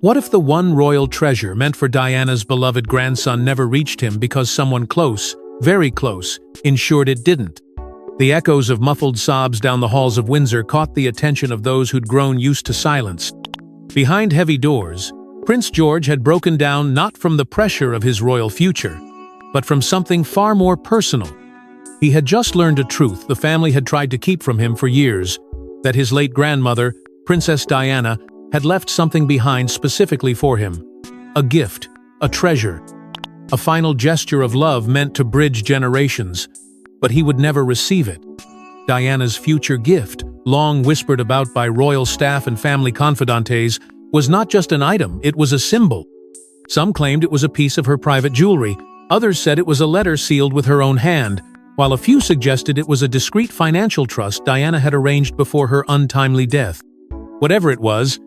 What if the one royal treasure meant for Diana's beloved grandson never reached him because someone close, very close, ensured it didn't? The echoes of muffled sobs down the halls of Windsor caught the attention of those who'd grown used to silence. Behind heavy doors, Prince George had broken down not from the pressure of his royal future, but from something far more personal. He had just learned a truth the family had tried to keep from him for years, that his late grandmother, Princess Diana, had left something behind specifically for him. A gift, a treasure, a final gesture of love meant to bridge generations, but he would never receive it. Diana's future gift, long whispered about by royal staff and family confidantes, was not just an item, it was a symbol. Some claimed it was a piece of her private jewelry, others said it was a letter sealed with her own hand, while a few suggested it was a discreet financial trust Diana had arranged before her untimely death. Whatever it was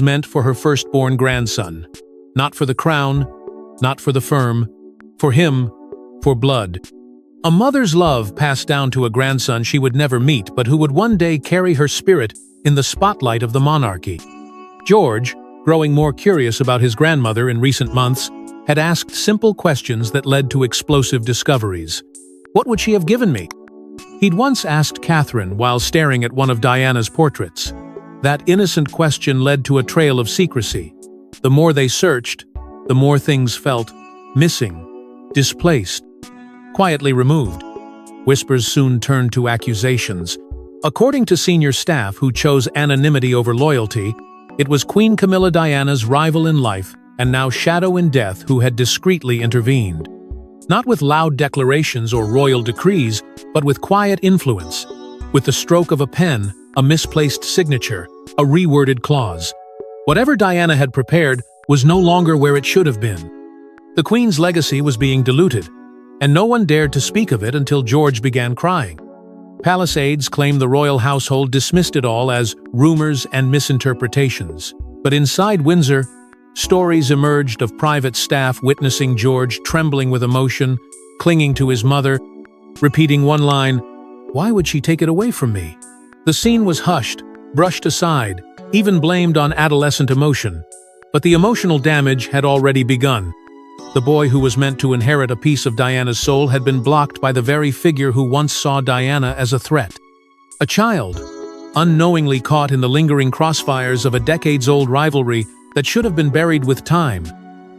meant for her firstborn grandson. Not for the crown, not for the firm, for him, for blood. A mother's love passed down to a grandson she would never meet but who would one day carry her spirit in the spotlight of the monarchy. George, growing more curious about his grandmother in recent months, had asked simple questions that led to explosive discoveries. What would she have given me? He'd once asked Catherine while staring at one of Diana's portraits. That innocent question led to a trail of secrecy. The more they searched, the more things felt missing, displaced, quietly removed. Whispers soon turned to accusations. According to senior staff who chose anonymity over loyalty, it was Queen Camilla, Diana's rival in life and now shadow in death, who had discreetly intervened. Not with loud declarations or royal decrees, but with quiet influence. With the stroke of a pen, a misplaced signature, a reworded clause. Whatever Diana had prepared was no longer where it should have been. The Queen's legacy was being diluted, and no one dared to speak of it until George began crying. Palace aides claimed the royal household dismissed it all as rumors and misinterpretations. But inside Windsor, stories emerged of private staff witnessing George trembling with emotion, clinging to his mother, repeating one line, "Why would she take it away from me?" The scene was hushed, brushed aside, even blamed on adolescent emotion. But the emotional damage had already begun. The boy who was meant to inherit a piece of Diana's soul had been blocked by the very figure who once saw Diana as a threat. A child, unknowingly caught in the lingering crossfires of a decades-old rivalry that should have been buried with time.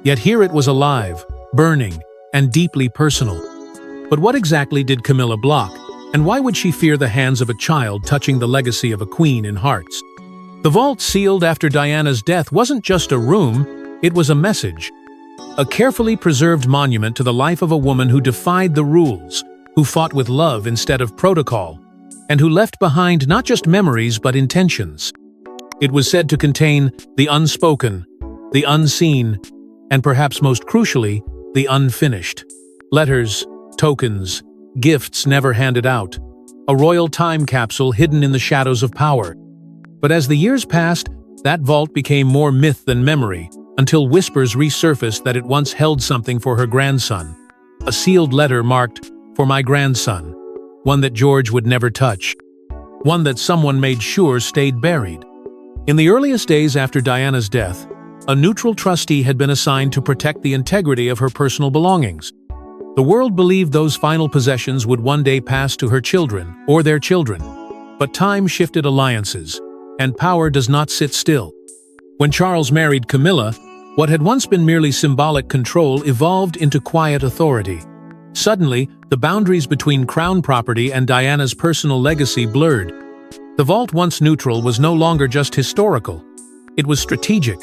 Yet here it was alive, burning, and deeply personal. But what exactly did Camilla block? And why would she fear the hands of a child touching the legacy of a queen in hearts? The vault sealed after Diana's death wasn't just a room, it was a message. A carefully preserved monument to the life of a woman who defied the rules, who fought with love instead of protocol, and who left behind not just memories but intentions. It was said to contain the unspoken, the unseen, and perhaps most crucially, the unfinished. Letters, tokens, gifts never handed out. A royal time capsule hidden in the shadows of power. But as the years passed, that vault became more myth than memory, until whispers resurfaced that it once held something for her grandson. A sealed letter marked, "For my grandson," one that George would never touch. One that someone made sure stayed buried. In the earliest days after Diana's death, a neutral trustee had been assigned to protect the integrity of her personal belongings. The world believed those final possessions would one day pass to her children or their children. But time shifted alliances, and power does not sit still. When Charles married Camilla, what had once been merely symbolic control evolved into quiet authority. Suddenly, the boundaries between crown property and Diana's personal legacy blurred. The vault, once neutral, was no longer just historical. It was strategic.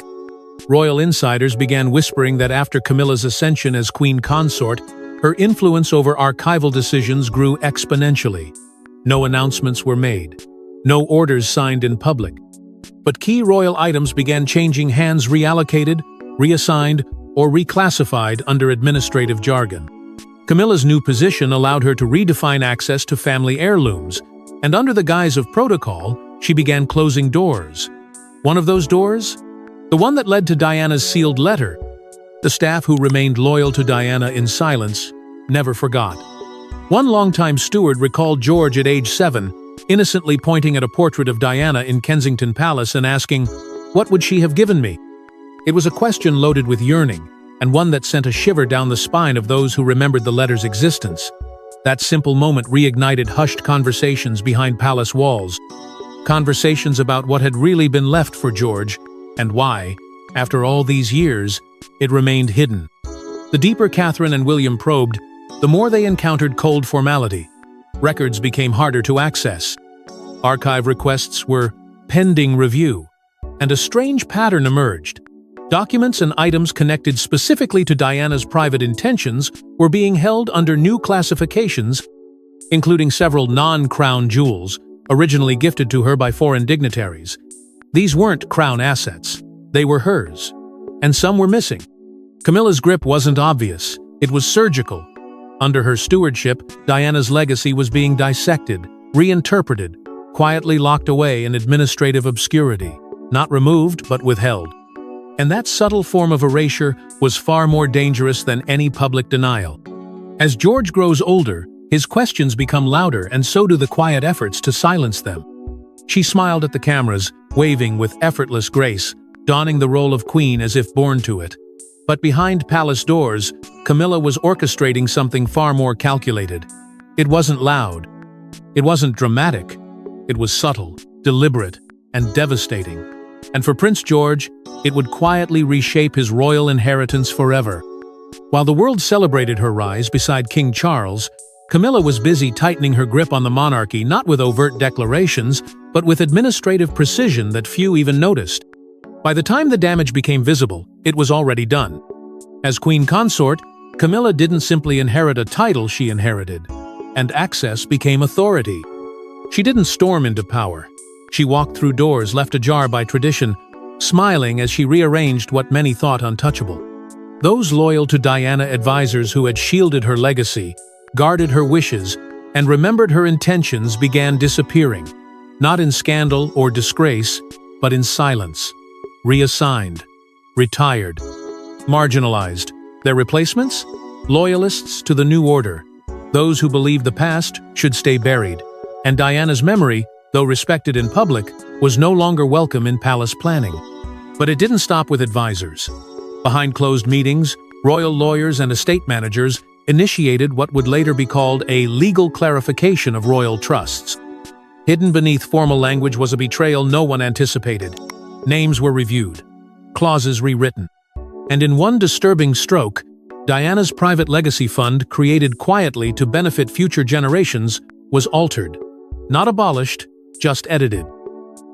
Royal insiders began whispering that after Camilla's ascension as queen consort, her influence over archival decisions grew exponentially. No announcements were made. No orders signed in public. But key royal items began changing hands, reallocated, reassigned, or reclassified under administrative jargon. Camilla's new position allowed her to redefine access to family heirlooms, and under the guise of protocol, she began closing doors. One of those doors? The one that led to Diana's sealed letter. The staff who remained loyal to Diana in silence never forgot. One longtime steward recalled George at age 7, innocently pointing at a portrait of Diana in Kensington Palace and asking, "What would she have given me?" It was a question loaded with yearning, and one that sent a shiver down the spine of those who remembered the letter's existence. That simple moment reignited hushed conversations behind palace walls. Conversations about what had really been left for George, and why, after all these years, it remained hidden. The deeper Catherine and William probed, the more they encountered cold formality. Records became harder to access. Archive requests were pending review, and a strange pattern emerged. Documents and items connected specifically to Diana's private intentions were being held under new classifications, including several non-crown jewels, originally gifted to her by foreign dignitaries. These weren't crown assets, they were hers, and some were missing. Camilla's grip wasn't obvious, it was surgical. Under her stewardship, Diana's legacy was being dissected, reinterpreted, quietly locked away in administrative obscurity, not removed but withheld. And that subtle form of erasure was far more dangerous than any public denial. As George grows older, his questions become louder, and so do the quiet efforts to silence them. She smiled at the cameras, waving with effortless grace, donning the role of queen as if born to it. But behind palace doors, Camilla was orchestrating something far more calculated. It wasn't loud. It wasn't dramatic. It was subtle, deliberate, and devastating. And for Prince George, it would quietly reshape his royal inheritance forever. While the world celebrated her rise beside King Charles, Camilla was busy tightening her grip on the monarchy, not with overt declarations, but with administrative precision that few even noticed. By the time the damage became visible, it was already done. As queen consort, Camilla didn't simply inherit a title, she inherited, and access became authority. She didn't storm into power. She walked through doors left ajar by tradition, smiling as she rearranged what many thought untouchable. Those loyal to Diana advisors who had shielded her legacy, guarded her wishes, and remembered her intentions began disappearing, not in scandal or disgrace, but in silence. Reassigned, retired, marginalized. Their replacements? Loyalists to the new order, those who believed the past should stay buried, and Diana's memory, though respected in public, was no longer welcome in palace planning. But it didn't stop with advisors. Behind closed meetings, royal lawyers and estate managers initiated what would later be called a legal clarification of royal trusts. Hidden beneath formal language was a betrayal no one anticipated. Names were reviewed, clauses rewritten. And in one disturbing stroke, Diana's private legacy fund, created quietly to benefit future generations, was altered. Not abolished, just edited.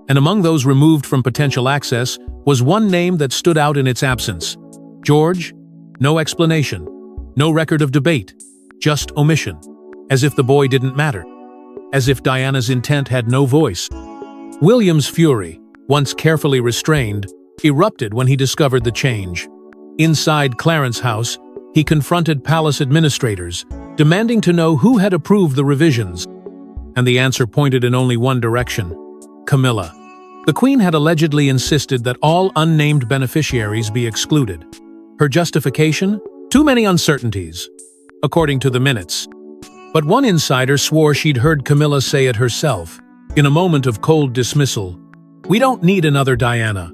And among those removed from potential access was one name that stood out in its absence. George? No explanation. No record of debate. Just omission. As if the boy didn't matter. As if Diana's intent had no voice. William's fury, once carefully restrained, erupted when he discovered the change. Inside Clarence House, he confronted palace administrators, demanding to know who had approved the revisions. And the answer pointed in only one direction: Camilla. The Queen had allegedly insisted that all unnamed beneficiaries be excluded. Her justification? Too many uncertainties, according to the minutes. But one insider swore she'd heard Camilla say it herself, in a moment of cold dismissal. "We don't need another Diana."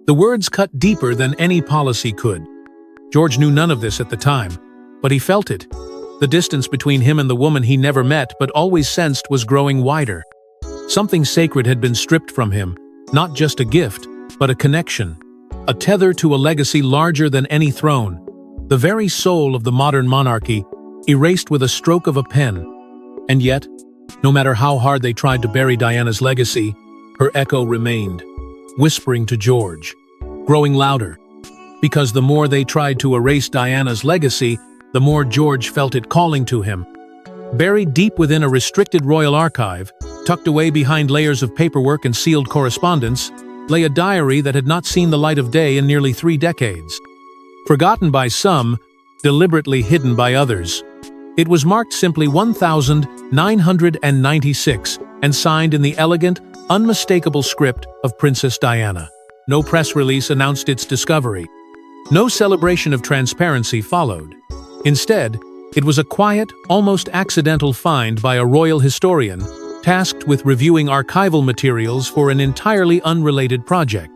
The words cut deeper than any policy could. George knew none of this at the time, but he felt it. The distance between him and the woman he never met but always sensed was growing wider. Something sacred had been stripped from him, not just a gift, but a connection. A tether to a legacy larger than any throne. The very soul of the modern monarchy, erased with a stroke of a pen. And yet, no matter how hard they tried to bury Diana's legacy, her echo remained, whispering to George, growing louder. Because the more they tried to erase Diana's legacy, the more George felt it calling to him. Buried deep within a restricted royal archive, tucked away behind layers of paperwork and sealed correspondence, lay a diary that had not seen the light of day in nearly 3 decades. Forgotten by some, deliberately hidden by others. It was marked simply 1996 and signed in the elegant, unmistakable script of Princess Diana. No press release announced its discovery. No celebration of transparency followed. Instead, it was a quiet, almost accidental find by a royal historian, tasked with reviewing archival materials for an entirely unrelated project.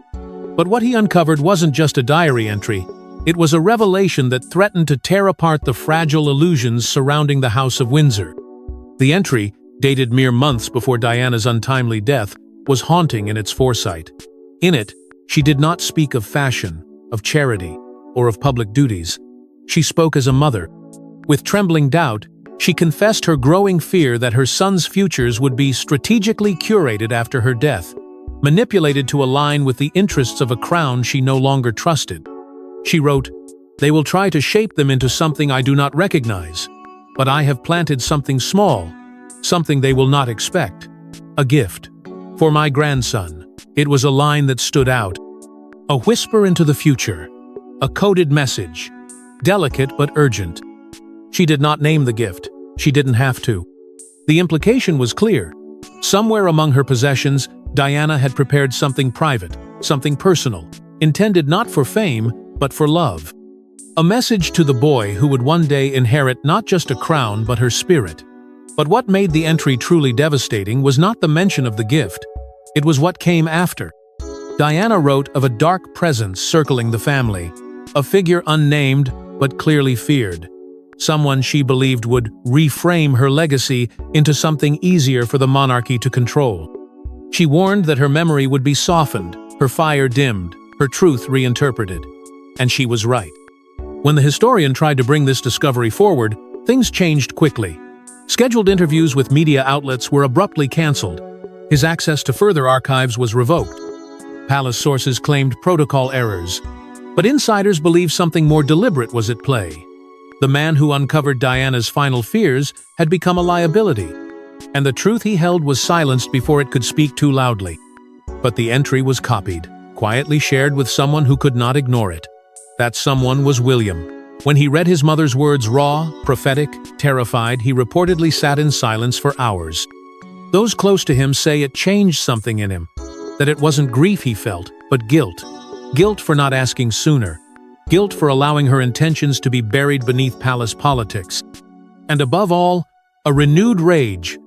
But what he uncovered wasn't just a diary entry. It was a revelation that threatened to tear apart the fragile illusions surrounding the House of Windsor. The entry, dated mere months before Diana's untimely death, was haunting in its foresight. In it, she did not speak of fashion, of charity, or of public duties. She spoke as a mother. With trembling doubt, she confessed her growing fear that her son's futures would be strategically curated after her death, manipulated to align with the interests of a crown she no longer trusted. She wrote, "They will try to shape them into something I do not recognize, but I have planted something small, something they will not expect. A gift. For my grandson." It was a line that stood out. A whisper into the future. A coded message. Delicate but urgent. She did not name the gift. She didn't have to. The implication was clear. Somewhere among her possessions, Diana had prepared something private, something personal, intended not for fame, but for love. A message to the boy who would one day inherit not just a crown but her spirit. But what made the entry truly devastating was not the mention of the gift. It was what came after. Diana wrote of a dark presence circling the family, a figure unnamed but clearly feared. Someone she believed would reframe her legacy into something easier for the monarchy to control. She warned that her memory would be softened, her fire dimmed, her truth reinterpreted. And she was right. When the historian tried to bring this discovery forward, things changed quickly. Scheduled interviews with media outlets were abruptly cancelled. His access to further archives was revoked. Palace sources claimed protocol errors. But insiders believed something more deliberate was at play. The man who uncovered Diana's final fears had become a liability, and the truth he held was silenced before it could speak too loudly. But the entry was copied, quietly shared with someone who could not ignore it. That someone was William. When he read his mother's words raw, prophetic, terrified, he reportedly sat in silence for hours. Those close to him say it changed something in him, that it wasn't grief he felt, but guilt. Guilt for not asking sooner. Guilt for allowing her intentions to be buried beneath palace politics. And above all, a renewed rage,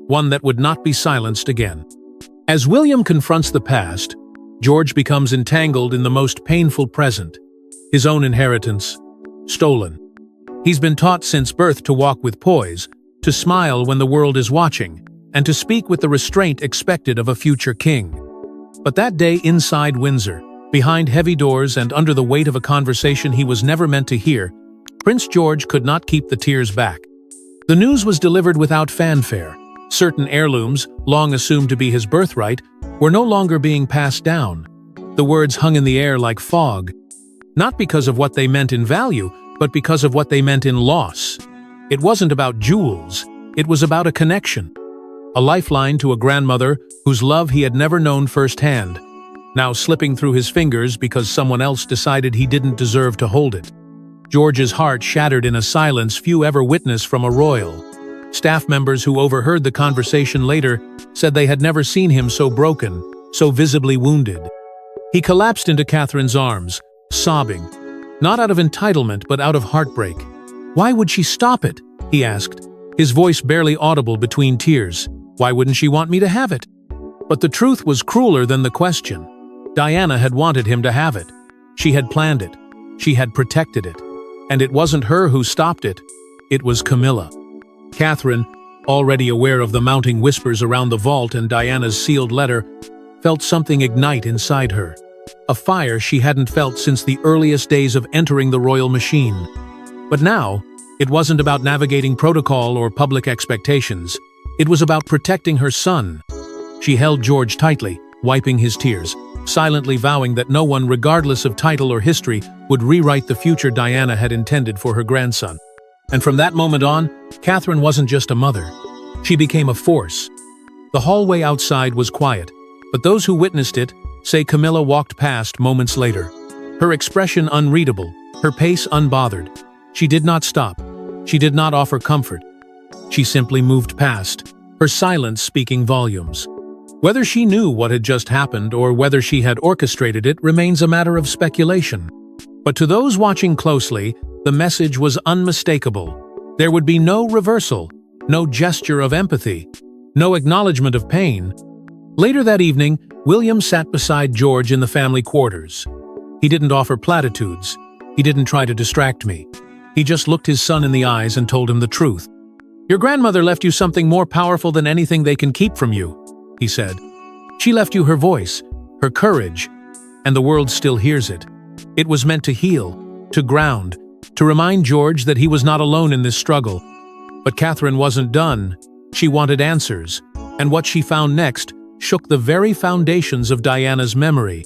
one that would not be silenced again. As William confronts the past, George becomes entangled in the most painful present, his own inheritance, stolen. He's been taught since birth to walk with poise, to smile when the world is watching, and to speak with the restraint expected of a future king. But that day inside Windsor, behind heavy doors and under the weight of a conversation he was never meant to hear, Prince George could not keep the tears back. The news was delivered without fanfare. Certain heirlooms, long assumed to be his birthright, were no longer being passed down. The words hung in the air like fog, not because of what they meant in value, but because of what they meant in loss. It wasn't about jewels, it was about a connection. A lifeline to a grandmother whose love he had never known firsthand, now slipping through his fingers because someone else decided he didn't deserve to hold it. George's heart shattered in a silence few ever witnessed from a royal. Staff members who overheard the conversation later said they had never seen him so broken, so visibly wounded. He collapsed into Catherine's arms, sobbing, not out of entitlement but out of heartbreak. "Why would she stop it?" he asked, his voice barely audible between tears. "Why wouldn't she want me to have it?" But the truth was crueler than the question. Diana had wanted him to have it. She had planned it. She had protected it. And it wasn't her who stopped it. It was Camilla. Catherine, already aware of the mounting whispers around the vault and Diana's sealed letter, felt something ignite inside her. A fire she hadn't felt since the earliest days of entering the royal machine. But now, it wasn't about navigating protocol or public expectations. It was about protecting her son. She held George tightly, wiping his tears, silently vowing that no one, regardless of title or history, would rewrite the future Diana had intended for her grandson. And from that moment on, Catherine wasn't just a mother. She became a force. The hallway outside was quiet, but those who witnessed it say Camilla walked past moments later. Her expression unreadable, her pace unbothered. She did not stop. She did not offer comfort. She simply moved past, her silence speaking volumes. Whether she knew what had just happened or whether she had orchestrated it remains a matter of speculation. But to those watching closely, the message was unmistakable. There would be no reversal, no gesture of empathy, no acknowledgement of pain. Later that evening, William sat beside George in the family quarters. He didn't offer platitudes. He didn't try to distract me. He just looked his son in the eyes and told him the truth. "Your grandmother left you something more powerful than anything they can keep from you," he said. "She left you her voice, her courage, and the world still hears it. It was meant to heal, to ground, to remind George that he was not alone in this struggle." But Catherine wasn't done. She wanted answers, and what she found next shook the very foundations of Diana's memory.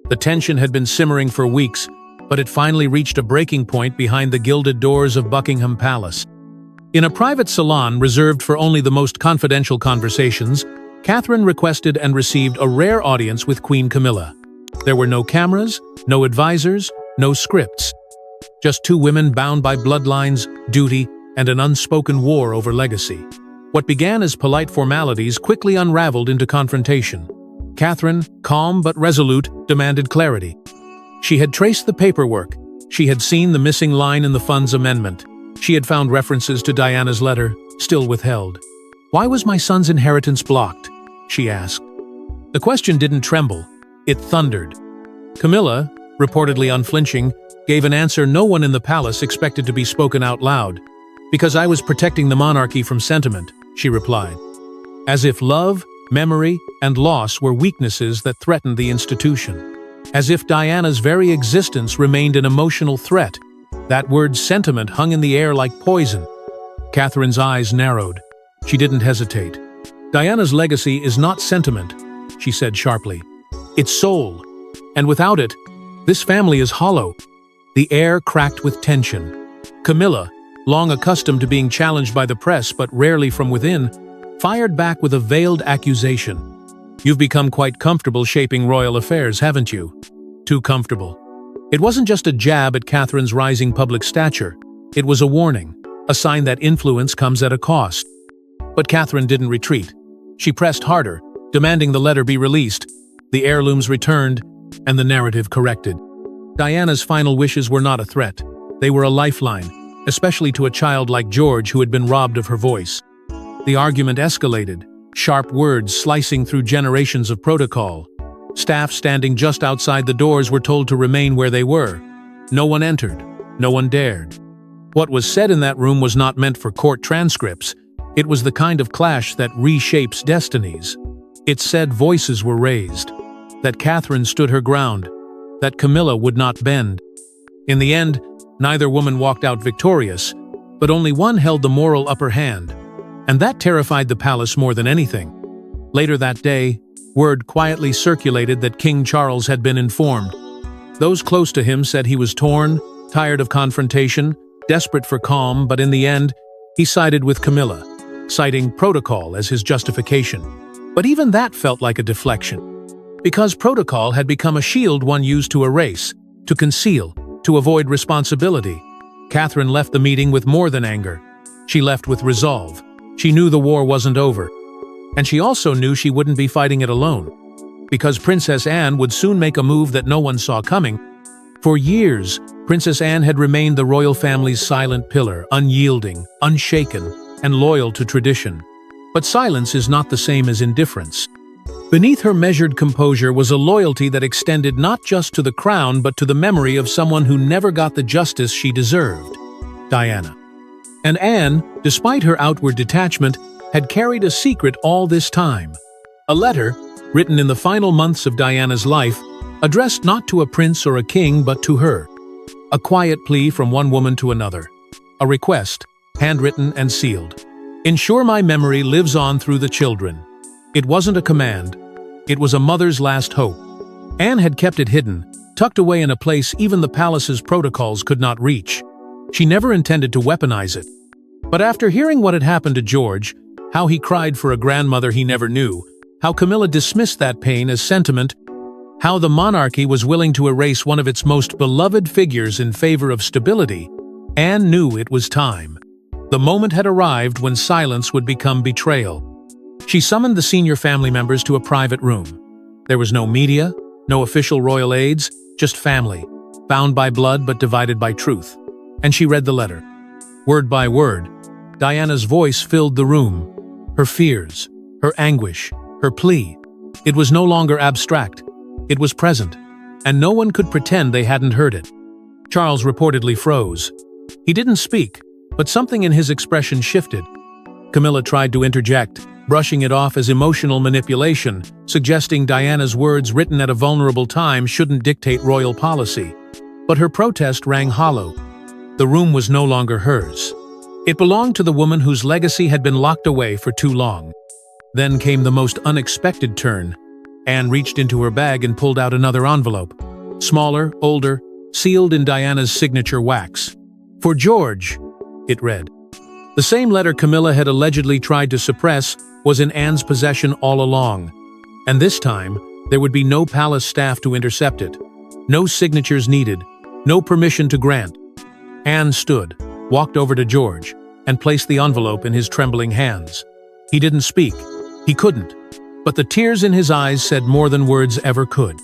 The tension had been simmering for weeks, but it finally reached a breaking point behind the gilded doors of Buckingham Palace. In a private salon reserved for only the most confidential conversations, Catherine requested and received a rare audience with Queen Camilla. There were no cameras, no advisors, no scripts. Just two women bound by bloodlines, duty, and an unspoken war over legacy. What began as polite formalities quickly unraveled into confrontation. Catherine, calm but resolute, demanded clarity. She had traced the paperwork. She had seen the missing line in the fund's amendment. She had found references to Diana's letter, still withheld. "Why was my son's inheritance blocked?" she asked. The question didn't tremble. It thundered. Camilla, reportedly unflinching, gave an answer no one in the palace expected to be spoken out loud. "Because I was protecting the monarchy from sentiment," she replied. As if love, memory, and loss were weaknesses that threatened the institution. As if Diana's very existence remained an emotional threat. That word sentiment hung in the air like poison. Catherine's eyes narrowed. She didn't hesitate. "Diana's legacy is not sentiment," she said sharply. "It's soul. And without it, this family is hollow." The air cracked with tension. Camilla, long accustomed to being challenged by the press but rarely from within, fired back with a veiled accusation. "You've become quite comfortable shaping royal affairs, haven't you? Too comfortable." It wasn't just a jab at Catherine's rising public stature. It was a warning, a sign that influence comes at a cost. But Catherine didn't retreat. She pressed harder, demanding the letter be released. The heirlooms returned, and the narrative corrected. Diana's final wishes were not a threat. They were a lifeline, especially to a child like George who had been robbed of her voice. The argument escalated, sharp words slicing through generations of protocol. Staff standing just outside the doors were told to remain where they were. No one entered. No one dared. What was said in that room was not meant for court transcripts. It was the kind of clash that reshapes destinies. It said voices were raised, that Catherine stood her ground, that Camilla would not bend. In the end, neither woman walked out victorious, but only one held the moral upper hand. And that terrified the palace more than anything. Later that day, word quietly circulated that King Charles had been informed. Those close to him said he was torn, tired of confrontation, desperate for calm, but in the end, he sided with Camilla, citing protocol as his justification. But even that felt like a deflection. Because protocol had become a shield one used to erase, to conceal, to avoid responsibility. Catherine left the meeting with more than anger. She left with resolve. She knew the war wasn't over. And she also knew she wouldn't be fighting it alone. Because Princess Anne would soon make a move that no one saw coming. For years, Princess Anne had remained the royal family's silent pillar, unyielding, unshaken, and loyal to tradition. But silence is not the same as indifference. Beneath her measured composure was a loyalty that extended not just to the crown but to the memory of someone who never got the justice she deserved, Diana. And Anne, despite her outward detachment, had carried a secret all this time. A letter, written in the final months of Diana's life, addressed not to a prince or a king but to her. A quiet plea from one woman to another. A request, handwritten and sealed. "Ensure my memory lives on through the children." It wasn't a command. It was a mother's last hope. Anne had kept it hidden, tucked away in a place even the palace's protocols could not reach. She never intended to weaponize it. But after hearing what had happened to George, how he cried for a grandmother he never knew, how Camilla dismissed that pain as sentiment, how the monarchy was willing to erase one of its most beloved figures in favor of stability, Anne knew it was time. The moment had arrived when silence would become betrayal. She summoned the senior family members to a private room. There was no media, no official royal aides, just family, bound by blood but divided by truth. And she read the letter. Word by word, Diana's voice filled the room. Her fears, her anguish, her plea. It was no longer abstract. It was present, and no one could pretend they hadn't heard it. Charles reportedly froze. He didn't speak, but something in his expression shifted. Camilla tried to interject, brushing it off as emotional manipulation, suggesting Diana's words written at a vulnerable time shouldn't dictate royal policy. But her protest rang hollow. The room was no longer hers. It belonged to the woman whose legacy had been locked away for too long. Then came the most unexpected turn. Anne reached into her bag and pulled out another envelope. Smaller, older, sealed in Diana's signature wax. "For George," it read. The same letter Camilla had allegedly tried to suppress was in Anne's possession all along. And this time, there would be no palace staff to intercept it. No signatures needed. No permission to grant. Anne stood, walked over to George, and placed the envelope in his trembling hands. He didn't speak. He couldn't. But the tears in his eyes said more than words ever could.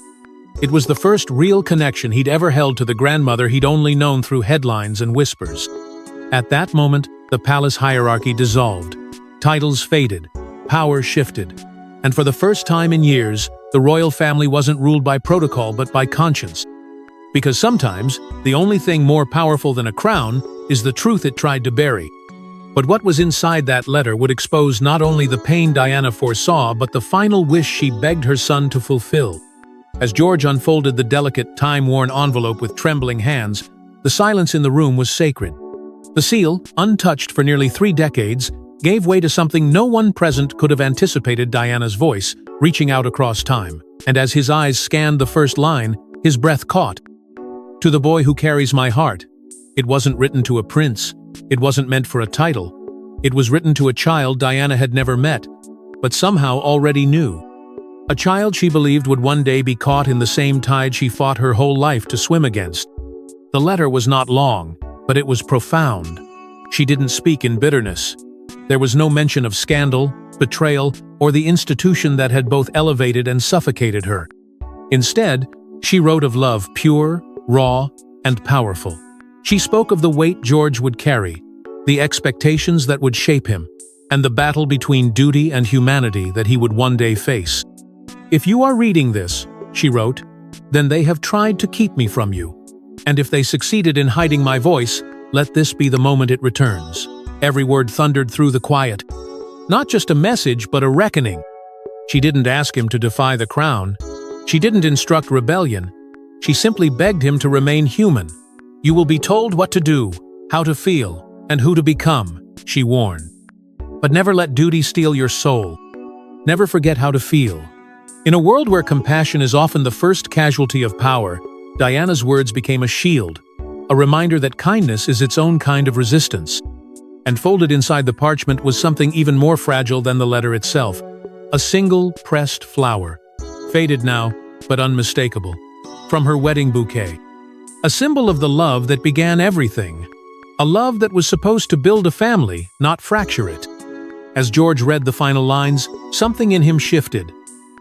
It was the first real connection he'd ever held to the grandmother he'd only known through headlines and whispers. At that moment, the palace hierarchy dissolved. Titles faded. Power shifted. And for the first time in years, the royal family wasn't ruled by protocol but by conscience. Because sometimes, the only thing more powerful than a crown is the truth it tried to bury. But what was inside that letter would expose not only the pain Diana foresaw, but the final wish she begged her son to fulfill. As George unfolded the delicate, time-worn envelope with trembling hands, the silence in the room was sacred. The seal, untouched for nearly 3 decades, gave way to something no one present could have anticipated: Diana's voice, reaching out across time. And as his eyes scanned the first line, his breath caught. "To the boy who carries my heart." It wasn't written to a prince. It wasn't meant for a title. It was written to a child Diana had never met, but somehow already knew. A child she believed would one day be caught in the same tide she fought her whole life to swim against. The letter was not long, but it was profound. She didn't speak in bitterness. There was no mention of scandal, betrayal, or the institution that had both elevated and suffocated her. Instead, she wrote of love pure, raw, and powerful. She spoke of the weight George would carry, the expectations that would shape him, and the battle between duty and humanity that he would one day face. "If you are reading this," she wrote, "then they have tried to keep me from you. And if they succeeded in hiding my voice, let this be the moment it returns." Every word thundered through the quiet. Not just a message, but a reckoning. She didn't ask him to defy the crown. She didn't instruct rebellion. She simply begged him to remain human. "You will be told what to do, how to feel, and who to become," she warned. "But never let duty steal your soul. Never forget how to feel." In a world where compassion is often the first casualty of power, Diana's words became a shield, a reminder that kindness is its own kind of resistance. And folded inside the parchment was something even more fragile than the letter itself: a single pressed flower, faded now, but unmistakable, from her wedding bouquet. A symbol of the love that began everything. A love that was supposed to build a family, not fracture it. As George read the final lines, something in him shifted.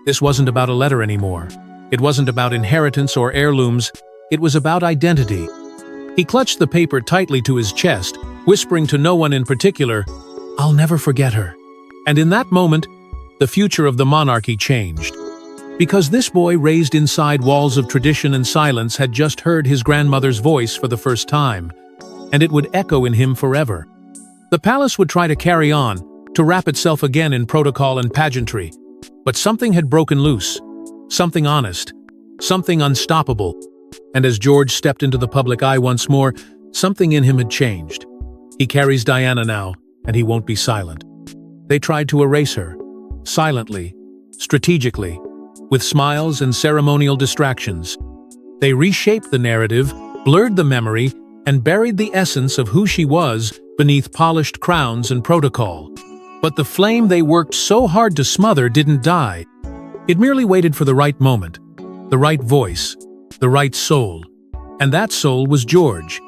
This wasn't about a letter anymore. It wasn't about inheritance or heirlooms. It was about identity. He clutched the paper tightly to his chest, whispering to no one in particular, "I'll never forget her." And in that moment, the future of the monarchy changed. Because this boy raised inside walls of tradition and silence had just heard his grandmother's voice for the first time, and it would echo in him forever. The palace would try to carry on, to wrap itself again in protocol and pageantry, but something had broken loose. Something honest. Something unstoppable. And as George stepped into the public eye once more, something in him had changed. He carries Diana now, and he won't be silent. They tried to erase her. Silently. Strategically. With smiles and ceremonial distractions. They reshaped the narrative, blurred the memory, and buried the essence of who she was beneath polished crowns and protocol. But the flame they worked so hard to smother didn't die. It merely waited for the right moment, the right voice, the right soul. And that soul was George.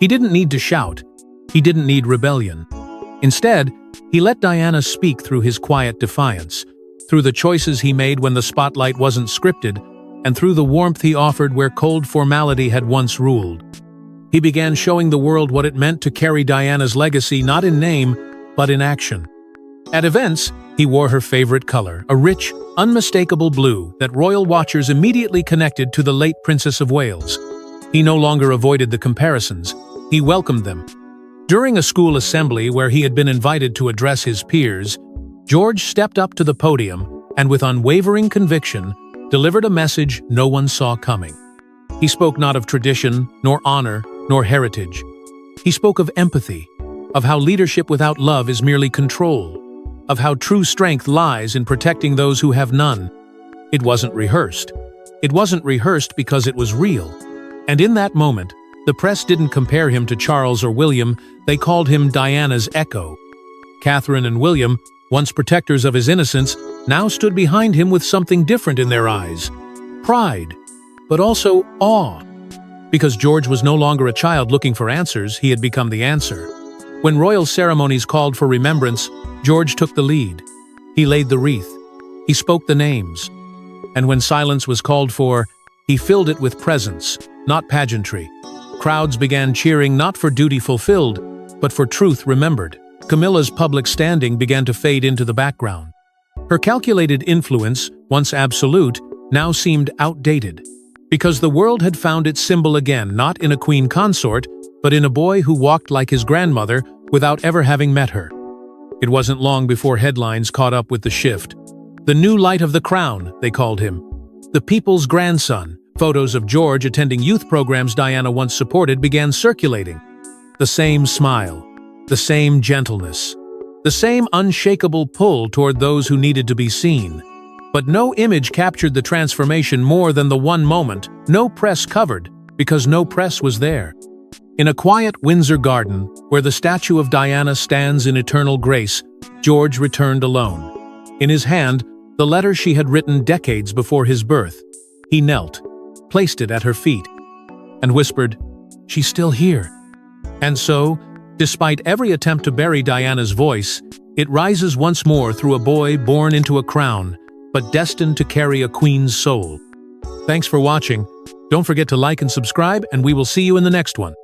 He didn't need to shout. He didn't need rebellion. Instead, he let Diana speak through his quiet defiance, through the choices he made when the spotlight wasn't scripted, and through the warmth he offered where cold formality had once ruled. He began showing the world what it meant to carry Diana's legacy not in name, but in action. At events, He wore her favorite color, a rich, unmistakable blue that royal watchers immediately connected to the late Princess of Wales. He no longer avoided the comparisons, he welcomed them. During a school assembly where he had been invited to address his peers, George stepped up to the podium and with unwavering conviction delivered a message no one saw coming. He spoke not of tradition, nor honor, nor heritage. He spoke of empathy, of how leadership without love is merely control, of how true strength lies in protecting those who have none. It wasn't rehearsed. It wasn't rehearsed because it was real. And in that moment, the press didn't compare him to Charles or William, they called him Diana's echo. Catherine and William, once protectors of his innocence, now stood behind him with something different in their eyes. Pride, but also awe. Because George was no longer a child looking for answers, he had become the answer. When royal ceremonies called for remembrance, George took the lead. He laid the wreath. He spoke the names. And when silence was called for, he filled it with presence, not pageantry. Crowds began cheering not for duty fulfilled, but for truth remembered. Camilla's public standing began to fade into the background. Her calculated influence, once absolute, now seemed outdated. Because the world had found its symbol again, not in a queen consort, but in a boy who walked like his grandmother without ever having met her. It wasn't long before headlines caught up with the shift. The new light of the crown, they called him. The people's grandson. Photos of George attending youth programs Diana once supported began circulating. The same smile, the same gentleness, the same unshakable pull toward those who needed to be seen. But no image captured the transformation more than the one moment no press covered, because no press was there. In a quiet Windsor garden, where the statue of Diana stands in eternal grace, George returned alone. In his hand, the letter she had written decades before his birth. He knelt, placed it at her feet, and whispered, "She's still here." And so, despite every attempt to bury Diana's voice, it rises once more through a boy born into a crown, but destined to carry a queen's soul. Thanks for watching. Don't forget to like and subscribe, and we will see you in the next one.